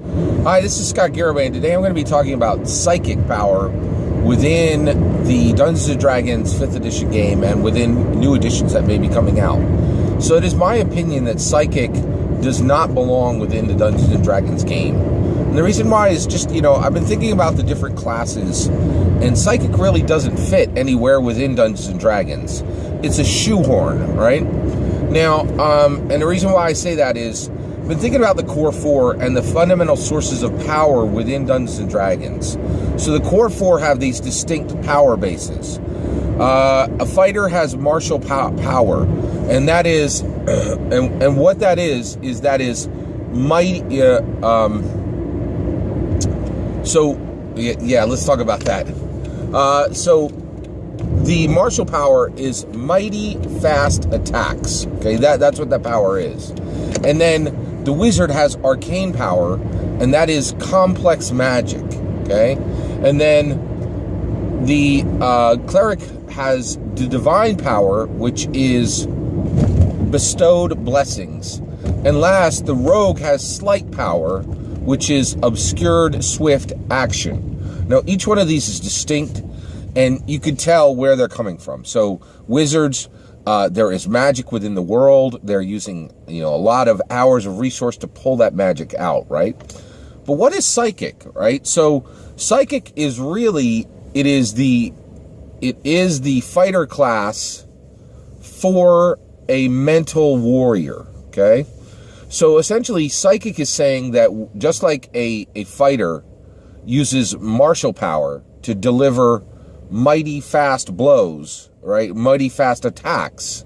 Hi, this is Scott Garibay, and today I'm going to be talking about psychic power within the Dungeons & Dragons 5th edition game and within new editions that may be coming out. So it is my opinion that psychic does not belong within the Dungeons & Dragons game. And the reason why is just, I've been thinking about the different classes, and psychic really doesn't fit anywhere within Dungeons & Dragons. It's a shoehorn, right? Now, and the reason why I say that is, I've been thinking about the core four and the fundamental sources of power within Dungeons & Dragons. So the core four have these distinct power bases. A fighter has martial power, and that is, and what that is mighty. Let's talk about that. So the martial power is mighty fast attacks. Okay, that's what that power is, and then the wizard has arcane power, and that is complex magic. Okay, and then the cleric has the divine power, which is bestowed blessings. And last, the rogue has sleight power, which is obscured swift action. Now, each one of these is distinct, and you can tell where they're coming from. So, wizards, there is magic within the world. They're using, a lot of hours of resource to pull that magic out, right? But what is psychic, right? So, psychic is really, it is the fighter class for a mental warrior, okay? So essentially, psychic is saying that just like a fighter uses martial power to deliver mighty fast blows, right? Mighty fast attacks,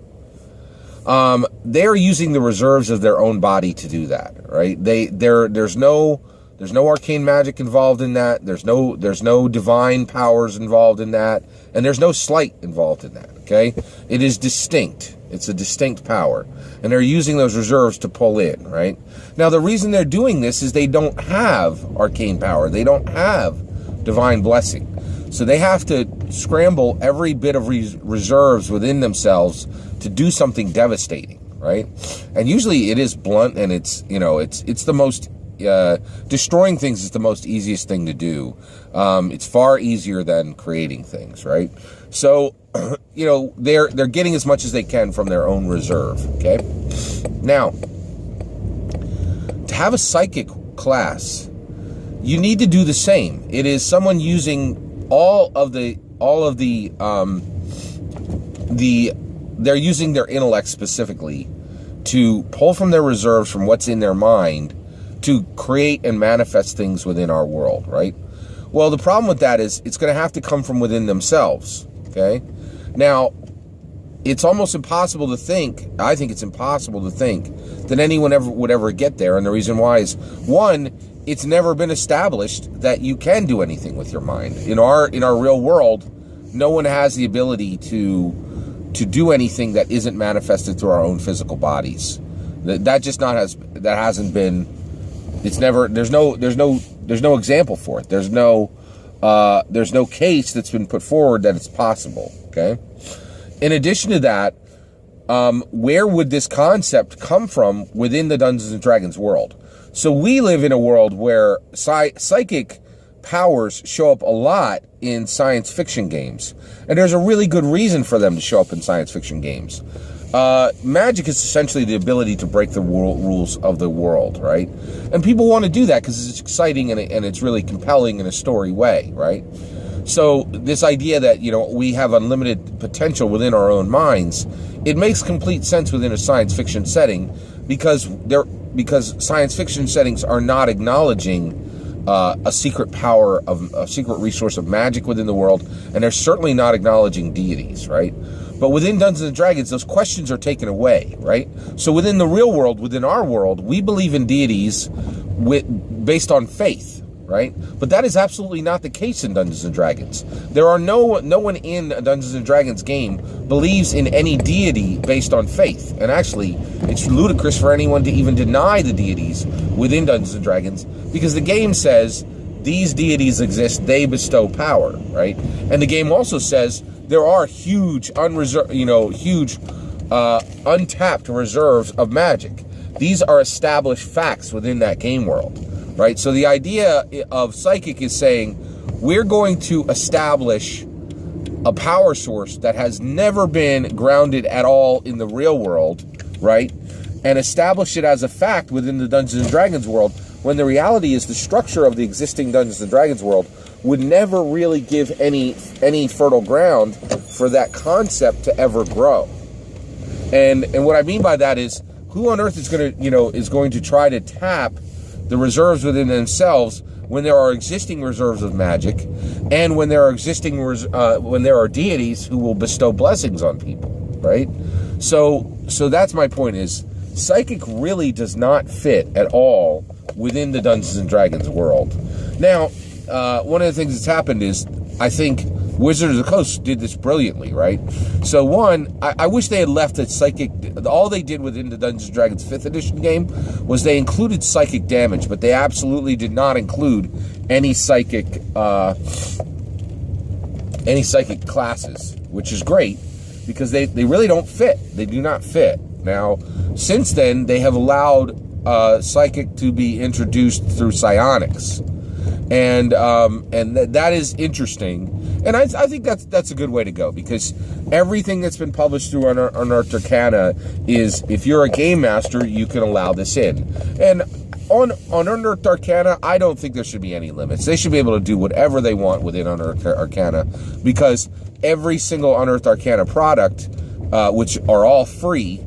they're using the reserves of their own body to do that, right? There's no arcane magic involved in that. There's no divine powers involved in that, and there's no sleight involved in that. Okay, it is distinct. It's a distinct power, and they're using those reserves to pull in. Right now, the reason they're doing this is they don't have arcane power. They don't have divine blessing, so they have to scramble every bit of reserves within themselves to do something devastating. Right, and usually it is blunt, and it's the most. Destroying things is the most easiest thing to do. It's far easier than creating things, right? So, they're getting as much as they can from their own reserve, okay? Now, to have a psychic class, you need to do the same. It is someone using they're using their intellect specifically to pull from their reserves from what's in their mind to create and manifest things within our world, right? Well, the problem with that is it's going to have to come from within themselves, okay? Now, it's almost impossible to think, I think it's impossible to think that anyone would ever get there, and the reason why is, one, it's never been established that you can do anything with your mind. In our real world, no one has the ability to do anything that isn't manifested through our own physical bodies. That hasn't been. It's never. There's no example for it. There's no case that's been put forward that it's possible. Okay. In addition to that, where would this concept come from within the Dungeons and Dragons world? So we live in a world where psychic powers show up a lot in science fiction games, and there's a really good reason for them to show up in science fiction games. Magic is essentially the ability to break the rules of the world, right? And people want to do that because it's exciting and it's really compelling in a story way, right? So this idea that, we have unlimited potential within our own minds, it makes complete sense within a science fiction setting because science fiction settings are not acknowledging a secret power of a secret resource of magic within the world, and they're certainly not acknowledging deities, right? But within Dungeons & Dragons, those questions are taken away, right? So within the real world, within our world, we believe in deities based on faith, right? But that is absolutely not the case in Dungeons & Dragons. There are no one in a Dungeons & Dragons game believes in any deity based on faith. And actually, it's ludicrous for anyone to even deny the deities within Dungeons & Dragons because the game says these deities exist, they bestow power, right? And the game also says there are huge untapped reserves of magic. These are established facts within that game world, right? So the idea of psychic is saying, we're going to establish a power source that has never been grounded at all in the real world, right? And establish it as a fact within the Dungeons & Dragons world, when the reality is the structure of the existing Dungeons & Dragons world would never really give any fertile ground for that concept to ever grow. And what I mean by that is, who on earth is going to try to tap the reserves within themselves when there are existing reserves of magic, and when there are deities who will bestow blessings on people, right? So that's my point, is psychic really does not fit at all within the Dungeons and Dragons world. Now, one of the things that's happened is, I think Wizards of the Coast did this brilliantly, right? So one, I wish they had left it psychic. All they did within the Dungeons & Dragons 5th edition game was they included psychic damage, but they absolutely did not include any psychic classes, which is great, because they really don't fit. They do not fit. Now, since then, they have allowed psychic to be introduced through psionics, and that is interesting. And I think that's a good way to go, because everything that's been published through Unearthed Arcana is, if you're a game master, you can allow this in. And on Unearthed Arcana, I don't think there should be any limits. They should be able to do whatever they want within Unearthed Arcana, because every single Unearthed Arcana product, which are all free,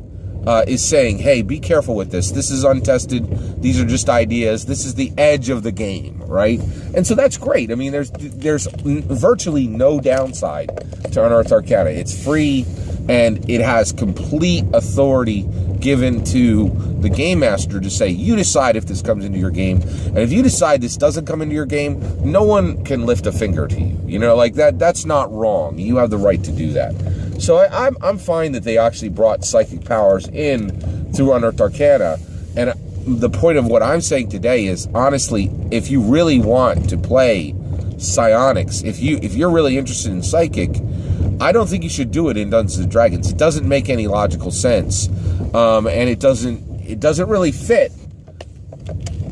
is saying, hey, be careful with this. This is untested. These are just ideas. This is the edge of the game, right? And so that's great. I mean, there's virtually no downside to Unearthed Arcana. It's free, and it has complete authority given to the game master to say, you decide if this comes into your game. And if you decide this doesn't come into your game, no one can lift a finger to you. You know, like that's not wrong. You have the right to do that. So I'm fine that they actually brought psychic powers in through Unearthed Arcana. And the point of what I'm saying today is, honestly, if you really want to play psionics, if you're really interested in psychic, I don't think you should do it in Dungeons and Dragons. It doesn't make any logical sense, and it doesn't really fit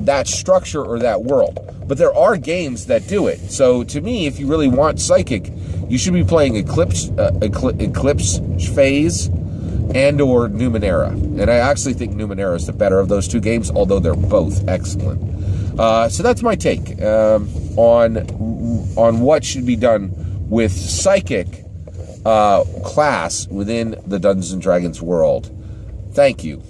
that structure or that world. But there are games that do it. So to me, if you really want psychic, you should be playing Eclipse Phase and or Numenera. And I actually think Numenera is the better of those two games, although they're both excellent. So that's my take on what should be done with psychic class within the Dungeons & Dragons world. Thank you.